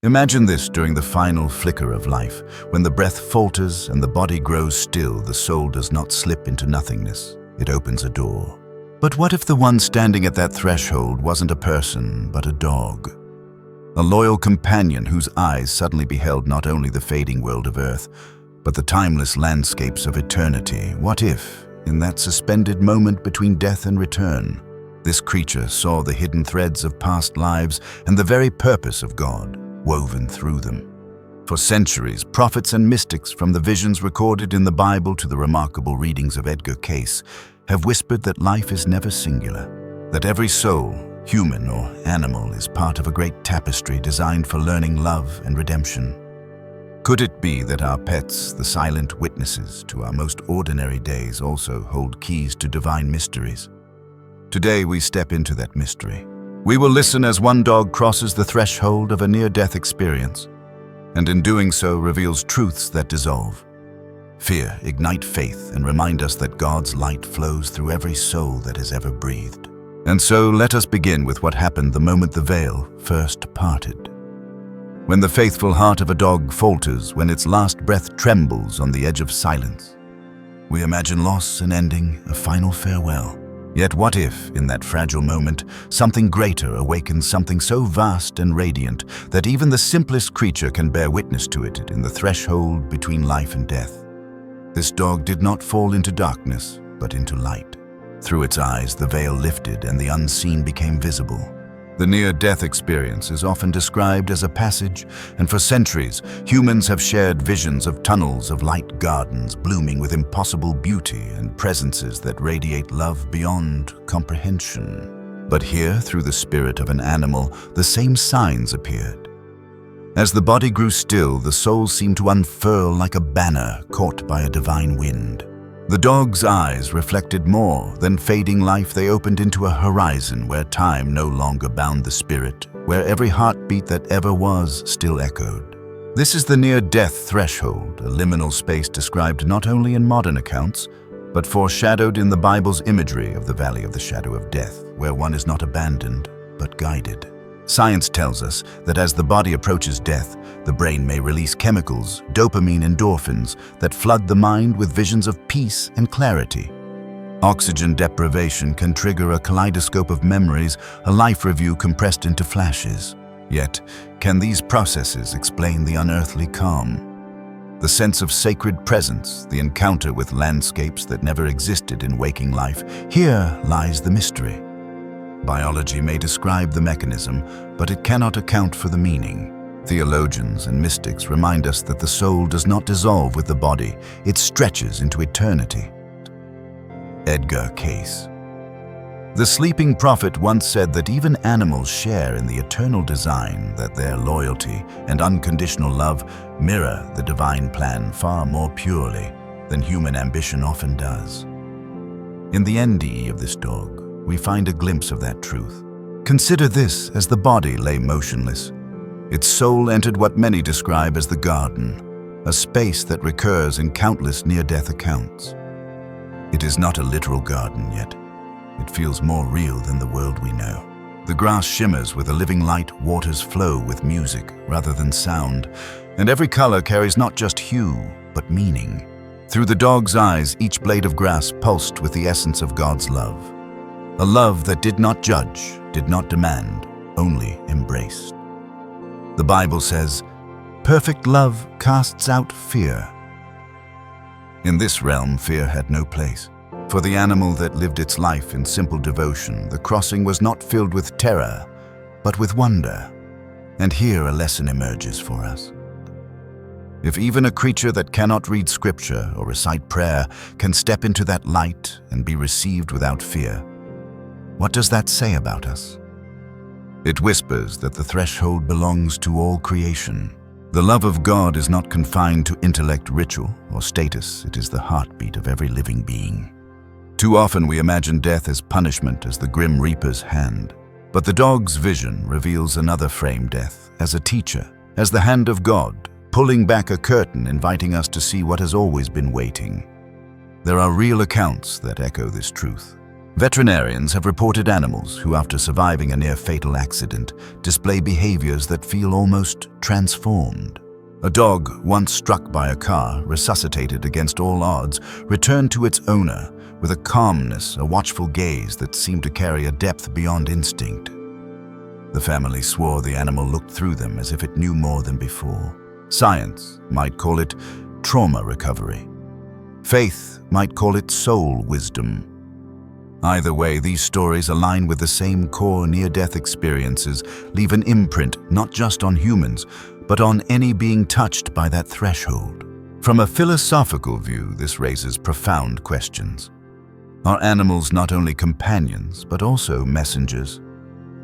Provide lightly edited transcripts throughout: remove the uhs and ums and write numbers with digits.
Imagine this during the final flicker of life. When the breath falters and the body grows still, the soul does not slip into nothingness. It opens a door. But what if the one standing at that threshold wasn't a person, but a dog? A loyal companion whose eyes suddenly beheld not only the fading world of earth, but the timeless landscapes of eternity. What if, in that suspended moment between death and return, this creature saw the hidden threads of past lives and the very purpose of God woven through them? For centuries, prophets and mystics, from the visions recorded in the Bible to the remarkable readings of Edgar Cayce, have whispered that life is never singular, that every soul, human or animal, is part of a great tapestry designed for learning love and redemption. Could it be that our pets, the silent witnesses to our most ordinary days, also hold keys to divine mysteries? Today we step into that mystery. We will listen as one dog crosses the threshold of a near-death experience, and in doing so reveals truths that dissolve. Fear, ignite faith, and remind us that God's light flows through every soul that has ever breathed. And so let us begin with what happened the moment the veil first parted. When the faithful heart of a dog falters, when its last breath trembles on the edge of silence, we imagine loss and ending, a final farewell. Yet what if, in that fragile moment, something greater awakens, something so vast and radiant that even the simplest creature can bear witness to it in the threshold between life and death? This dog did not fall into darkness, but into light. Through its eyes, the veil lifted and the unseen became visible. The near-death experience is often described as a passage, and for centuries, humans have shared visions of tunnels of light gardens blooming with impossible beauty and presences that radiate love beyond comprehension. But here, through the spirit of an animal, the same signs appeared. As the body grew still, the soul seemed to unfurl like a banner caught by a divine wind. The dog's eyes reflected more than fading life. They opened into a horizon where time no longer bound the spirit, where every heartbeat that ever was still echoed. This is the near-death threshold, a liminal space described not only in modern accounts, but foreshadowed in the Bible's imagery of the valley of the shadow of death, where one is not abandoned, but guided. Science tells us that as the body approaches death, the brain may release chemicals, dopamine, endorphins, that flood the mind with visions of peace and clarity. Oxygen deprivation can trigger a kaleidoscope of memories, a life review compressed into flashes. Yet, can these processes explain the unearthly calm? The sense of sacred presence, the encounter with landscapes that never existed in waking life, here lies the mystery. Biology may describe the mechanism, but it cannot account for the meaning. Theologians and mystics remind us that the soul does not dissolve with the body, it stretches into eternity. Edgar Cayce. The sleeping prophet once said that even animals share in the eternal design, that their loyalty and unconditional love mirror the divine plan far more purely than human ambition often does. In the NDE of this dog, we find a glimpse of that truth. Consider this: as the body lay motionless, its soul entered what many describe as the garden, a space that recurs in countless near-death accounts. It is not a literal garden yet. It feels more real than the world we know. The grass shimmers with a living light, waters flow with music rather than sound, and every color carries not just hue, but meaning. Through the dog's eyes, each blade of grass pulsed with the essence of God's love. A love that did not judge, did not demand, only embraced. The Bible says, "Perfect love casts out fear." In this realm, fear had no place. For the animal that lived its life in simple devotion, the crossing was not filled with terror, but with wonder. And here a lesson emerges for us. If even a creature that cannot read scripture or recite prayer can step into that light and be received without fear, what does that say about us? It whispers that the threshold belongs to all creation. The love of God is not confined to intellect, ritual, or status. It is the heartbeat of every living being. Too often we imagine death as punishment, as the grim reaper's hand. But the dog's vision reveals another frame: death as a teacher, as the hand of God, pulling back a curtain, inviting us to see what has always been waiting. There are real accounts that echo this truth. Veterinarians have reported animals who, after surviving a near-fatal accident, display behaviors that feel almost transformed. A dog, once struck by a car, resuscitated against all odds, returned to its owner with a calmness, a watchful gaze that seemed to carry a depth beyond instinct. The family swore the animal looked through them as if it knew more than before. Science might call it trauma recovery. Faith might call it soul wisdom. Either way, these stories align with the same core near-death experiences, leave an imprint not just on humans, but on any being touched by that threshold. From a philosophical view, this raises profound questions. Are animals not only companions, but also messengers?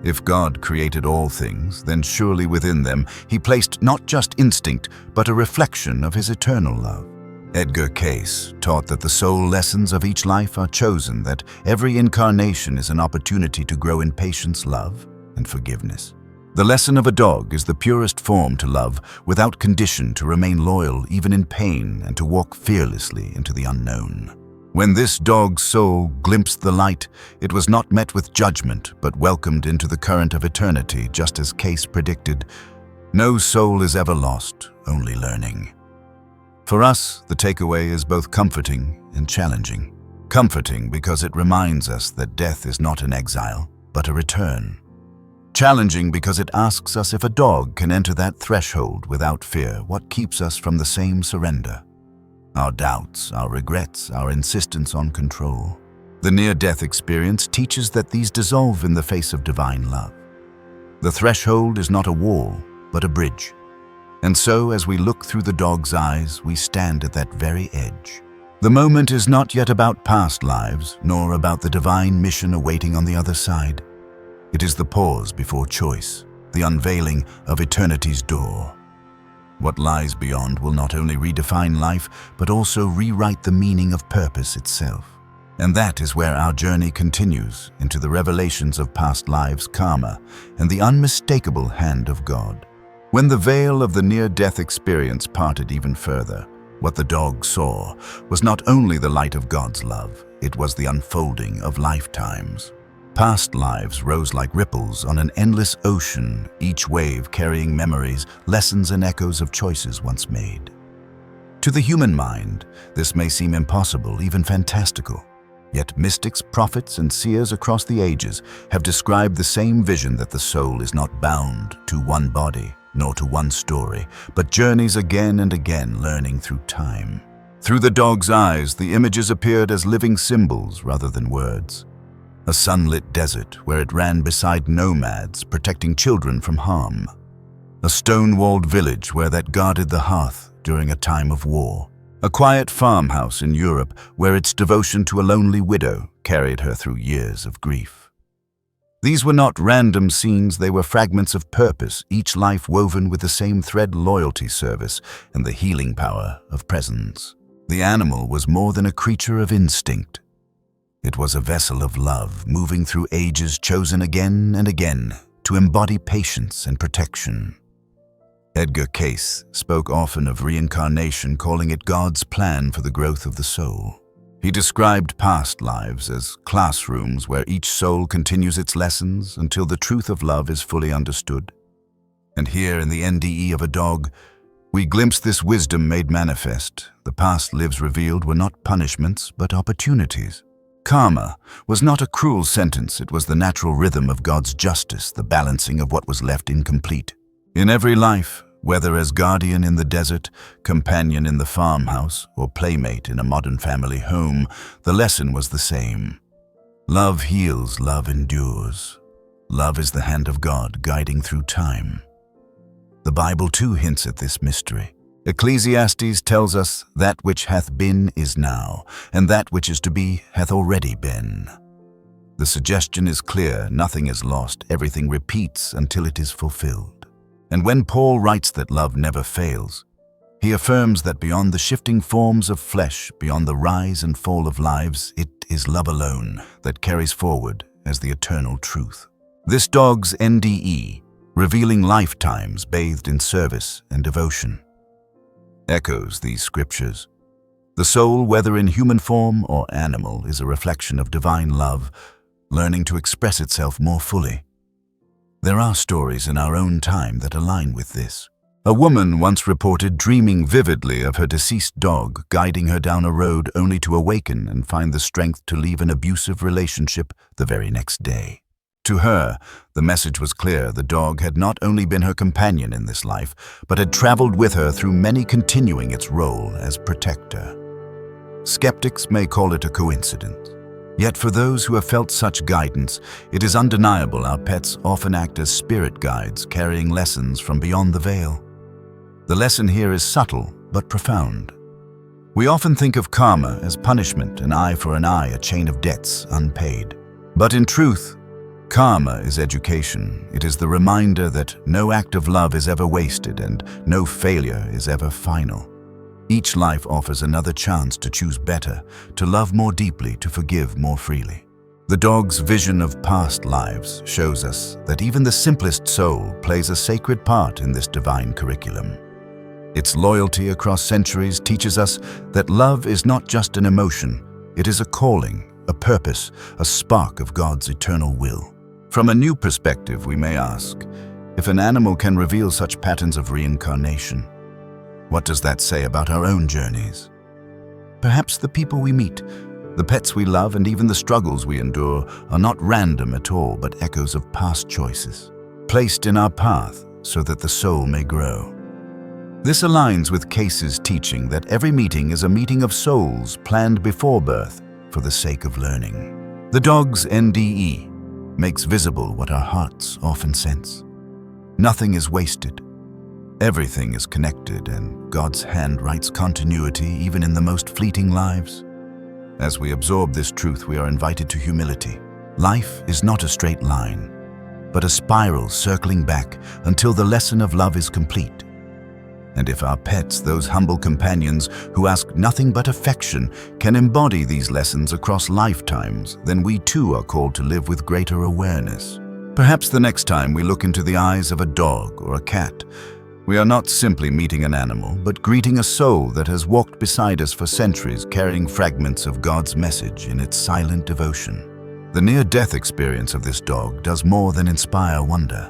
If God created all things, then surely within them He placed not just instinct, but a reflection of His eternal love. Edgar Cayce taught that the soul lessons of each life are chosen, that every incarnation is an opportunity to grow in patience, love, and forgiveness. The lesson of a dog is the purest form to love, without condition, to remain loyal even in pain, and to walk fearlessly into the unknown. When this dog's soul glimpsed the light, it was not met with judgment, but welcomed into the current of eternity, just as Cayce predicted. No soul is ever lost, only learning. For us, the takeaway is both comforting and challenging. Comforting because it reminds us that death is not an exile, but a return. Challenging because it asks us, if a dog can enter that threshold without fear, what keeps us from the same surrender? Our doubts, our regrets, our insistence on control. The near-death experience teaches that these dissolve in the face of divine love. The threshold is not a wall, but a bridge. And so, as we look through the dog's eyes, we stand at that very edge. The moment is not yet about past lives, nor about the divine mission awaiting on the other side. It is the pause before choice, the unveiling of eternity's door. What lies beyond will not only redefine life, but also rewrite the meaning of purpose itself. And that is where our journey continues, into the revelations of past lives, karma, and the unmistakable hand of God. When the veil of the near-death experience parted even further, what the dog saw was not only the light of God's love, it was the unfolding of lifetimes. Past lives rose like ripples on an endless ocean, each wave carrying memories, lessons, and echoes of choices once made. To the human mind, this may seem impossible, even fantastical. Yet mystics, prophets, and seers across the ages have described the same vision, that the soul is not bound to one body, nor to one story, but journeys again and again, learning through time. Through the dog's eyes, the images appeared as living symbols rather than words. A sunlit desert where it ran beside nomads, protecting children from harm. A stone-walled village where that guarded the hearth during a time of war. A quiet farmhouse in Europe where its devotion to a lonely widow carried her through years of grief. These were not random scenes, they were fragments of purpose, each life woven with the same thread: loyalty, service, and the healing power of presence. The animal was more than a creature of instinct. It was a vessel of love, moving through ages, chosen again and again to embody patience and protection. Edgar Cayce spoke often of reincarnation, calling it God's plan for the growth of the soul. He described past lives as classrooms where each soul continues its lessons until the truth of love is fully understood. And here in the NDE of a dog, we glimpse this wisdom made manifest. The past lives revealed were not punishments, but opportunities. Karma was not a cruel sentence, it was the natural rhythm of God's justice, the balancing of what was left incomplete. In every life, whether as guardian in the desert, companion in the farmhouse, or playmate in a modern family home, the lesson was the same. Love heals, love endures. Love is the hand of God guiding through time. The Bible too hints at this mystery. Ecclesiastes tells us, "That which hath been is now, and that which is to be hath already been." The suggestion is clear: nothing is lost, everything repeats until it is fulfilled. And when Paul writes that love never fails, he affirms that beyond the shifting forms of flesh, beyond the rise and fall of lives, it is love alone that carries forward as the eternal truth. This dog's NDE, revealing lifetimes bathed in service and devotion, echoes these scriptures. The soul, whether in human form or animal, is a reflection of divine love, learning to express itself more fully. There are stories in our own time that align with this. A woman once reported dreaming vividly of her deceased dog guiding her down a road only to awaken and find the strength to leave an abusive relationship the very next day. To her, the message was clear. The dog had not only been her companion in this life, but had traveled with her through many, continuing its role as protector. Skeptics may call it a coincidence. Yet for those who have felt such guidance, it is undeniable our pets often act as spirit guides, carrying lessons from beyond the veil. The lesson here is subtle but profound. We often think of karma as punishment, an eye for an eye, a chain of debts unpaid. But in truth, karma is education. It is the reminder that no act of love is ever wasted and no failure is ever final. Each life offers another chance to choose better, to love more deeply, to forgive more freely. The dog's vision of past lives shows us that even the simplest soul plays a sacred part in this divine curriculum. Its loyalty across centuries teaches us that love is not just an emotion, it is a calling, a purpose, a spark of God's eternal will. From a new perspective, we may ask, if an animal can reveal such patterns of reincarnation, what does that say about our own journeys? Perhaps the people we meet, the pets we love, and even the struggles we endure are not random at all, but echoes of past choices, placed in our path so that the soul may grow. This aligns with Cayce's teaching that every meeting is a meeting of souls planned before birth for the sake of learning. The dog's NDE makes visible what our hearts often sense. Nothing is wasted. Everything is connected, and God's hand writes continuity even in the most fleeting lives. As we absorb this truth, we are invited to humility. Life is not a straight line, but a spiral circling back until the lesson of love is complete. And if our pets, those humble companions who ask nothing but affection, can embody these lessons across lifetimes, then we too are called to live with greater awareness. Perhaps the next time we look into the eyes of a dog or a cat, we are not simply meeting an animal, but greeting a soul that has walked beside us for centuries, carrying fragments of God's message in its silent devotion. The near-death experience of this dog does more than inspire wonder.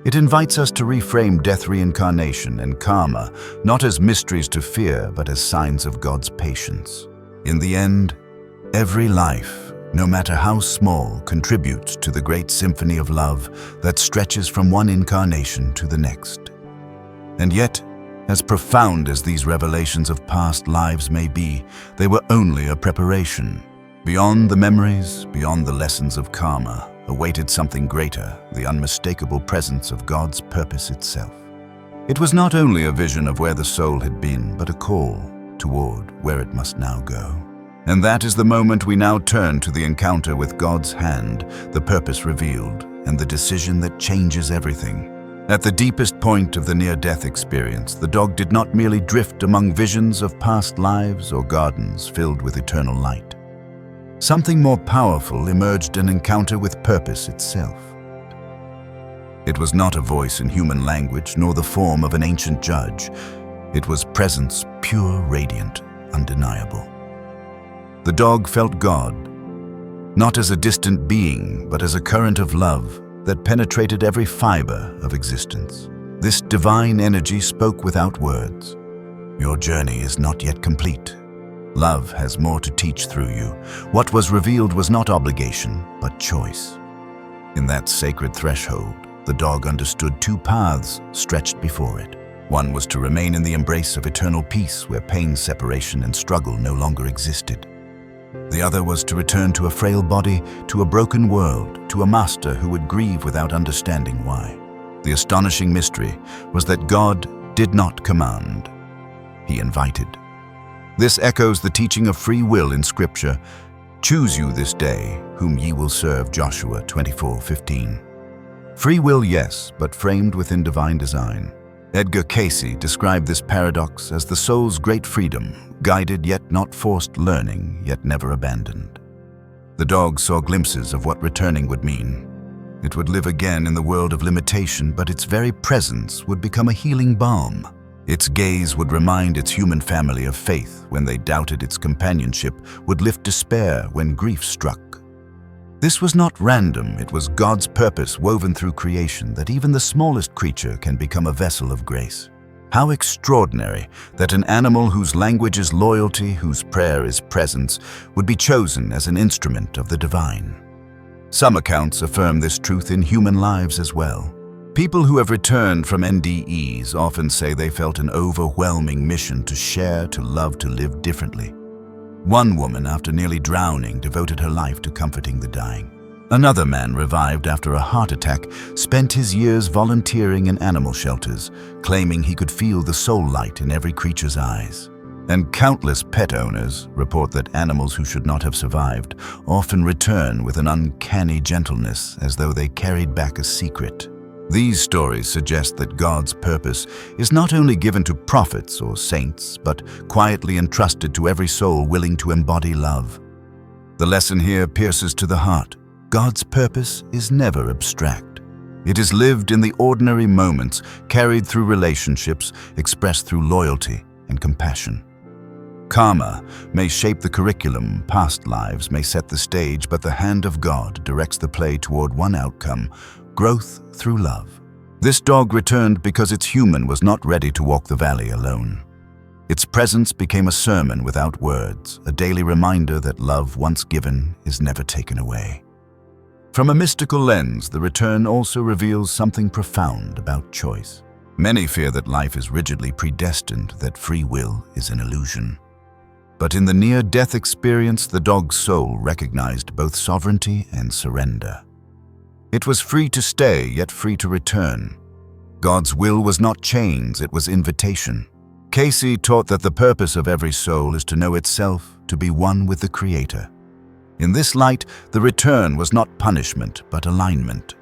It invites us to reframe death, reincarnation, and karma, not as mysteries to fear, but as signs of God's patience. In the end, every life, no matter how small, contributes to the great symphony of love that stretches from one incarnation to the next. And yet, as profound as these revelations of past lives may be, they were only a preparation. Beyond the memories, beyond the lessons of karma, awaited something greater, the unmistakable presence of God's purpose itself. It was not only a vision of where the soul had been, but a call toward where it must now go. And that is the moment we now turn to the encounter with God's hand, the purpose revealed, and the decision that changes everything. At the deepest point of the near-death experience, the dog did not merely drift among visions of past lives or gardens filled with eternal light. Something more powerful emerged, an encounter with purpose itself. It was not a voice in human language, nor the form of an ancient judge. It was presence, pure, radiant, undeniable. The dog felt God, not as a distant being, but as a current of love that penetrated every fiber of existence. This divine energy spoke without words. Your journey is not yet complete. Love has more to teach through you. What was revealed was not obligation, but choice. In that sacred threshold, the dog understood two paths stretched before it. One was to remain in the embrace of eternal peace, where pain, separation, and struggle no longer existed. The other was to return to a frail body, to a broken world, to a master who would grieve without understanding why. The astonishing mystery was that God did not command. He invited. This echoes the teaching of free will in Scripture. Choose you this day whom ye will serve, Joshua 24:15. Free will, yes, but framed within divine design. Edgar Cayce described this paradox as the soul's great freedom, guided yet not forced, learning yet never abandoned. The dog saw glimpses of what returning would mean. It would live again in the world of limitation, but its very presence would become a healing balm. Its gaze would remind its human family of faith when they doubted its companionship, would lift despair when grief struck. This was not random, it was God's purpose woven through creation that even the smallest creature can become a vessel of grace. How extraordinary that an animal whose language is loyalty, whose prayer is presence, would be chosen as an instrument of the divine. Some accounts affirm this truth in human lives as well. People who have returned from NDEs often say they felt an overwhelming mission to share, to love, to live differently. One woman, after nearly drowning, devoted her life to comforting the dying. Another man, revived after a heart attack, spent his years volunteering in animal shelters, claiming he could feel the soul light in every creature's eyes. And countless pet owners report that animals who should not have survived often return with an uncanny gentleness, as though they carried back a secret. These stories suggest that God's purpose is not only given to prophets or saints, but quietly entrusted to every soul willing to embody love. The lesson here pierces to the heart. God's purpose is never abstract. It is lived in the ordinary moments, carried through relationships, expressed through loyalty and compassion. Karma may shape the curriculum, past lives may set the stage, but the hand of God directs the play toward one outcome: growth through love. This dog returned because its human was not ready to walk the valley alone. Its presence became a sermon without words, a daily reminder that love once given is never taken away. From a mystical lens, the return also reveals something profound about choice. Many fear that life is rigidly predestined, that free will is an illusion. But in the near-death experience, the dog's soul recognized both sovereignty and surrender. It was free to stay, yet free to return. God's will was not chains, it was invitation. Cayce taught that the purpose of every soul is to know itself, to be one with the Creator. In this light, the return was not punishment, but alignment.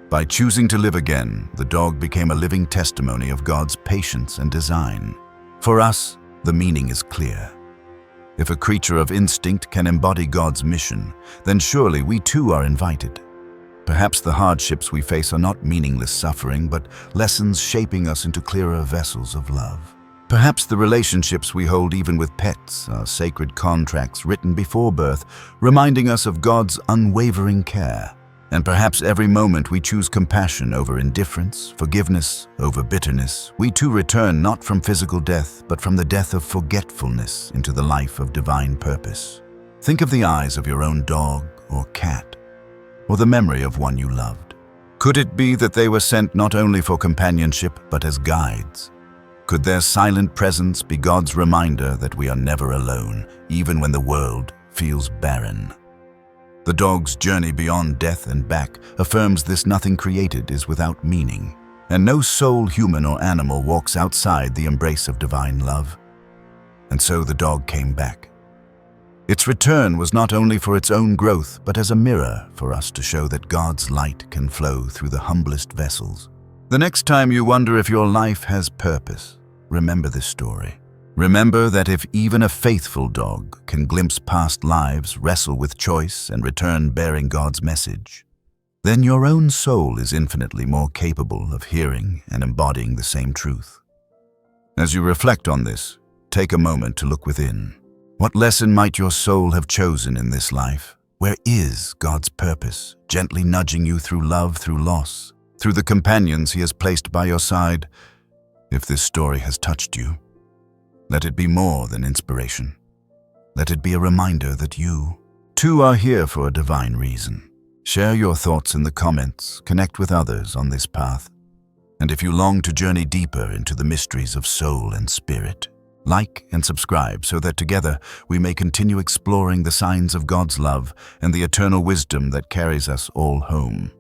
By choosing to live again, the dog became a living testimony of God's patience and design. For us, the meaning is clear. If a creature of instinct can embody God's mission, then surely we too are invited. Perhaps the hardships we face are not meaningless suffering, but lessons shaping us into clearer vessels of love. Perhaps the relationships we hold even with pets are sacred contracts written before birth, reminding us of God's unwavering care. And perhaps every moment we choose compassion over indifference, forgiveness over bitterness, we too return not from physical death, but from the death of forgetfulness into the life of divine purpose. Think of the eyes of your own dog or cat, or the memory of one you loved. Could it be that they were sent not only for companionship, but as guides? Could their silent presence be God's reminder that we are never alone, even when the world feels barren? The dog's journey beyond death and back affirms this: nothing created is without meaning, and no soul, human or animal, walks outside the embrace of divine love. And so the dog came back. Its return was not only for its own growth, but as a mirror for us to show that God's light can flow through the humblest vessels. The next time you wonder if your life has purpose, remember this story. Remember that if even a faithful dog can glimpse past lives, wrestle with choice, and return bearing God's message, then your own soul is infinitely more capable of hearing and embodying the same truth. As you reflect on this, take a moment to look within. What lesson might your soul have chosen in this life? Where is God's purpose, gently nudging you through love, through loss, through the companions He has placed by your side? If this story has touched you, let it be more than inspiration. Let it be a reminder that you, too, are here for a divine reason. Share your thoughts in the comments, connect with others on this path. And if you long to journey deeper into the mysteries of soul and spirit, like and subscribe so that together we may continue exploring the signs of God's love and the eternal wisdom that carries us all home.